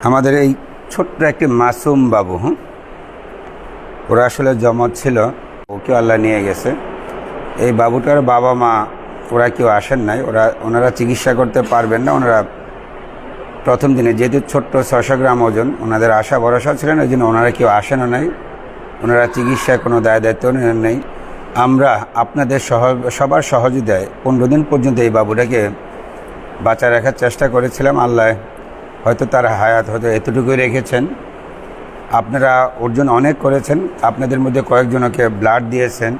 আমাদের এই ছোট্ট একটি মাসুম বাবু, ওরা আসলে জমজ ছিল, ওকেও আল্লাহ নিয়ে গেছে। এই বাবুটার বাবা মা ওরা কেউ আসেন নাই, ওনারা চিকিৎসা করতে পারবেন না। ওনারা প্রথম দিনে যেহেতু ছোট্ট 600 গ্রাম ওজন, ওনাদের আশা ভরসা ছিলেন, ওই জন্য ওনারা কেউ আসেনও নাই। ওনারা চিকিৎসায় কোনো দায় দায়িত্ব নেই। আমরা আপনাদের সবার সহযোগিতায় 15 দিন পর্যন্ত এই বাবুটাকে বাঁচা রাখার চেষ্টা করেছিলাম। আল্লাহ হয়তো তার হায়াত হয়তো এতটুকুই রেখেছেন। আপনারা ওর জন্য অনেক করেছেন, আপনাদের মধ্যে কয়েকজনকে ব্লাড দিয়েছেন,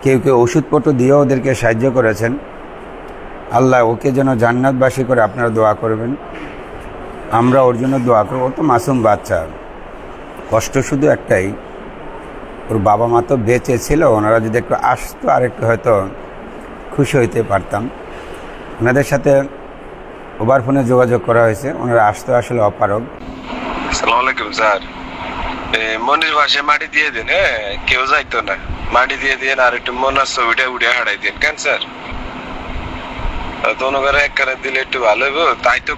কেউ কেউ ওষুধপত্র দিয়েও ওদেরকে সাহায্য করেছেন। আল্লাহ ওকে যেন জান্নাতবাসী করে আপনারা দোয়া করবেন, আমরা ওর জন্য দোয়া করব। ও তো মাসুম বাচ্চা, কষ্ট শুধু একটাই, ওর বাবা মা তো বেঁচে ছিল, ওনারা যদি একটু আসতো আর একটু হয়তো খুশি হইতে পারতাম। ওনাদের সাথে ওভার ফোনে যোগাযোগ করা হয়েছে, ওনারা আসতে আসলে অপারগ। আসসালামু আলাইকুম স্যার, মনির ভাষায় মাটি দিয়ে দিন। কেউ যাইতো না, মাটি দিয়ে দিন আর একটু মনার ছবিটা উঠে হারাই দিন। কেন স্যার? দোনগারে এক কানে দিলে একটু ভালো হইব। তাই তো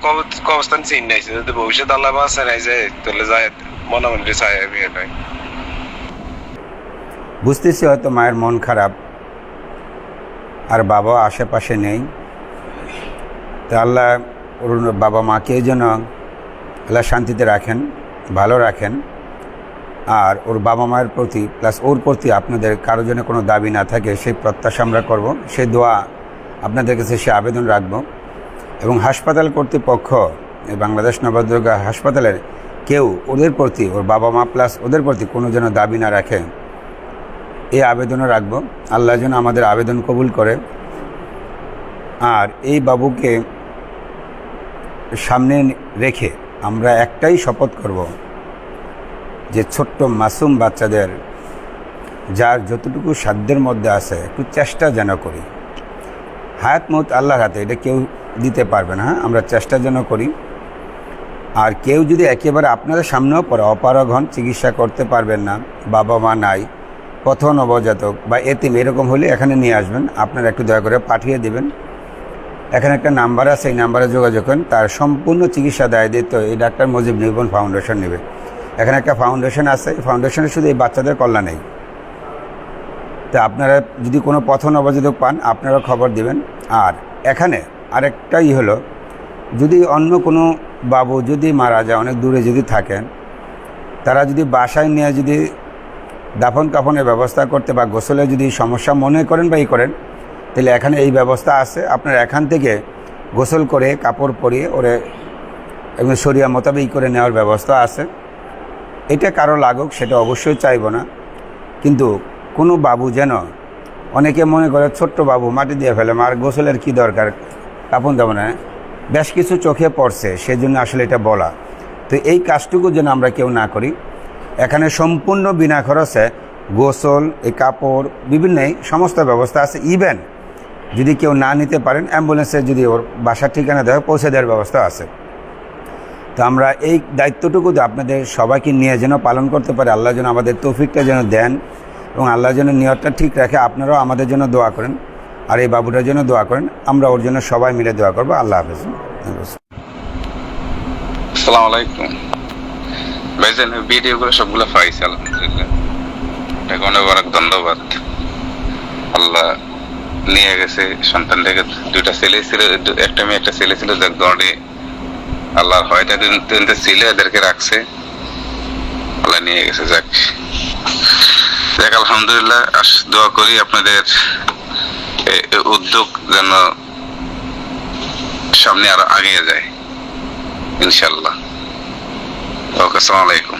কবস্থান চিন নাইছে, যদি ভবিষ্যৎ আল্লাহ বাঁচা নাই যায় তাহলে যায় মনে মনে চাই বিয়ে নাই। বুঝতেছি হয়তো মায়ের মন খারাপ আর বাবা আশেপাশে নেই, তা আল্লাহ ওর বাবা মাকে যেন আল্লাহ শান্তিতে রাখেন, ভালো রাখেন। আর ওর বাবা মায়ের প্রতি প্লাস ওর প্রতি আপনাদের কারো জন্য কোনো দাবি না থাকে, সেই প্রত্যাশা আমরা করব, সেই দোয়া আপনাদের কাছে সে আবেদন রাখব। এবং হাসপাতাল কর্তৃপক্ষ, বাংলাদেশ নবদুর্গা হাসপাতালের কেউ ওদের প্রতি, ওর বাবা মা প্লাস ওদের প্রতি কোনো যেন দাবি না রাখে, এই আবেদনও রাখব। আল্লাহ যেন আমাদের আবেদন কবুল করে। আর এই বাবুকে সামনে রেখে আমরা একটাই শপথ করব যে ছোট্ট মাসুম বাচ্চাদের যার যতটুকু সাধ্যের মধ্যে আছে একটু চেষ্টা যেন করি। হায়াত মৌত আল্লাহর হাতে, এটা কেউ দিতে পারবে না। আমরা চেষ্টা যেন করি। আর কেউ যদি একেবারে আপনাদের সামনেও পড়ে অপারগ হন, চিকিৎসা করতে পারবেন না, বাবা মা নাই, পথ নবজাতক বা এতিম এরকম হলে এখানে নিয়ে আসবেন। আপনারা একটু দয়া করে পাঠিয়ে দেবেন। এখানে একটা নাম্বার আছে, এই নাম্বারে যোগাযোগ করেন। তার সম্পূর্ণ চিকিৎসা দায়িত্ব এই ডাক্তার মুজিব নির্ভন ফাউন্ডেশন নেবে। এখানে একটা ফাউন্ডেশন আছে, এই ফাউন্ডেশনে শুধু এই বাচ্চাদের কল্যাণেই। তা আপনারা যদি কোনো পথ নবজাতক পান আপনারা খবর দিবেন। আর এখানে আরেকটাই হলো, যদি অন্য কোনো বাবু যদি মারা যায়, অনেক দূরে যদি থাকেন, তারা যদি বাসায় নিয়ে যদি দাফন কাফনের ব্যবস্থা করতে বা গোসলে যদি সমস্যা মনে করেন বা করেন, তাহলে এখানে এই ব্যবস্থা আছে। আপনারা এখান থেকে গোসল করে কাপড় পরিয়ে ওরে এবং শরিয়া মোতাবেক করে নেওয়ার ব্যবস্থা আছে। এটা কারো লাগুক সেটা অবশ্যই চাইব না, কিন্তু কোনো বাবু যেন, অনেকে মনে করে ছোট্ট বাবু মাটি দিয়ে ফেলে, আর গোসলের কি দরকার, কাপড় দেবো না, বেশ কিছু চোখে পড়ছে, সেজন্য আসলে এটা বলা। তো এই কাজটুকু যেন আমরা কেউ না করি। এখানে সম্পূর্ণ বিনা খরচে গোসল, এই কাপড়, বিভিন্ন সমস্ত ব্যবস্থা আছে। ইভেন যদি কেউ না নিতে পারেন, অ্যাম্বুলেন্সে যদি ওর বাসার ঠিকানা দেওয়া পৌঁছে দেওয়ার ব্যবস্থা আছে। তো আমরা এই দায়িত্বটুকু আপনাদের সবাইকে নিয়ে যেন পালন করতে পারে, আল্লাহ যেন আমাদের তৌফিকটা যেন দেন এবং আল্লাহ যেন নিয়তটা ঠিক রাখে। আপনারাও আমাদের জন্য দোয়া করেন আর এই বাবুটার জন্য দোয়া করেন। আমরা ওর জন্য সবাই মিলে দোয়া করবো। আল্লাহ হাফেজ। আসসালামু আলাইকুম ভাইজান, ভিডিওগুলো সবগুলো পাইছি আলহামদুলিল্লাহ, অনেক ধন্যবাদ। আল্লাহ নিয়ে গেছে সন্তানটাকে, দুইটা ছেলে ছিল, একটা মেয়ে একটা ছেলে ছিল, যাক দৌড়ে আল্লাহ হয়টা তিনটে ছেলে এদেরকে রাখছে, আল্লাহ নিয়ে গেছে। যাক যাক আলহামদুলিল্লাহ। দোয়া করি আপনাদের উদ্যোগ যেন সামনে আরো এগিয়ে যায় ইনশাল্লাহ। ওকে, আসসালামু আলাইকুম।